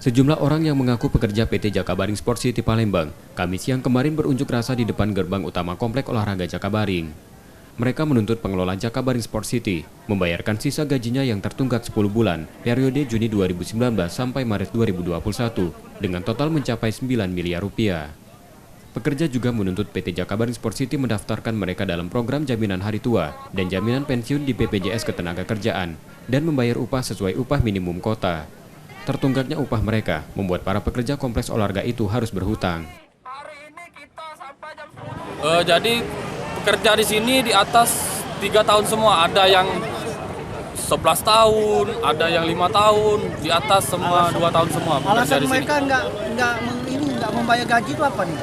Sejumlah orang yang mengaku pekerja PT Jakabaring Sport City Palembang, Kamis siang kemarin berunjuk rasa di depan gerbang utama Komplek Olahraga Jakabaring. Mereka menuntut pengelola Jakabaring Sport City membayarkan sisa gajinya yang tertunggak 10 bulan, periode Juni 2019 sampai Maret 2021, dengan total mencapai 9 miliar rupiah. Pekerja juga menuntut PT Jakabaring Sport City mendaftarkan mereka dalam program jaminan hari tua dan jaminan pensiun di BPJS Ketenagakerjaan dan membayar upah sesuai upah minimum kota. Tertunggaknya upah mereka membuat para pekerja kompleks olahraga itu harus berhutang. Jadi pekerja di sini di atas 3 tahun semua, ada yang 11 tahun, ada yang 5 tahun, di atas semua 2 tahun semua pekerja di sini. Alasan mereka nggak membayar gaji itu apa nih?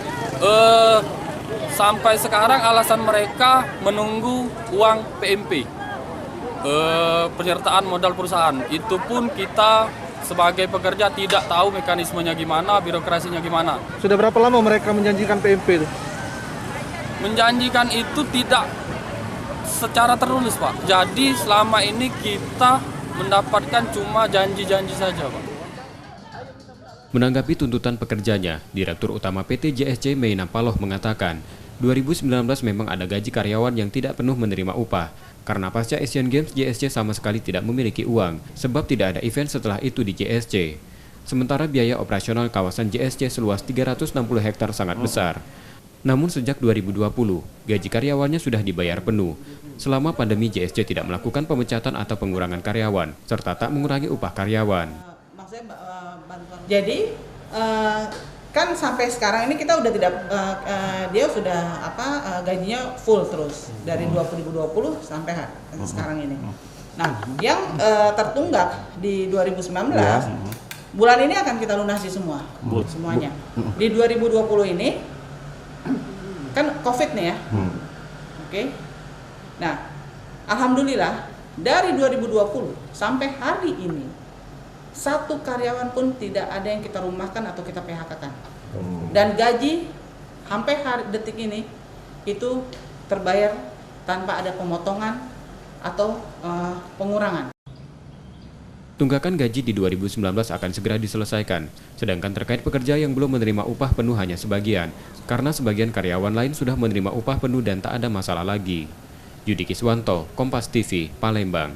Sampai sekarang alasan mereka menunggu uang PMP, penyertaan modal perusahaan. Itu pun kita sebagai pekerja tidak tahu mekanismenya gimana, birokrasinya gimana. Sudah berapa lama mereka menjanjikan PMP itu? Menjanjikan itu tidak secara tertulis, Pak. Jadi selama ini kita mendapatkan cuma janji-janji saja, Pak. Menanggapi tuntutan pekerjanya, Direktur Utama PT JSC Meina Paloh mengatakan, 2019 memang ada gaji karyawan yang tidak penuh menerima upah, karena pasca Asian Games JSC sama sekali tidak memiliki uang, sebab tidak ada event setelah itu di JSC. Sementara biaya operasional kawasan JSC seluas 360 hektar sangat besar. Namun sejak 2020, gaji karyawannya sudah dibayar penuh. Selama pandemi JSC tidak melakukan pemecatan atau pengurangan karyawan, serta tak mengurangi upah karyawan. Jadi kan sampai sekarang ini kita udah tidak dia sudah gajinya full terus dari 2020 sampai sekarang ini. Nah, yang tertunggak di 2019 bulan ini akan kita lunasi semuanya. Di 2020 ini kan COVID nih ya. Oke. Nah, alhamdulillah dari 2020 sampai hari ini satu karyawan pun tidak ada yang kita rumahkan atau kita PHK-kan. Dan gaji sampai hari detik ini itu terbayar tanpa ada pemotongan atau pengurangan. Tunggakan gaji di 2019 akan segera diselesaikan, sedangkan terkait pekerja yang belum menerima upah penuh hanya sebagian, karena sebagian karyawan lain sudah menerima upah penuh dan tak ada masalah lagi. Yudi Kiswanto, Kompas TV, Palembang.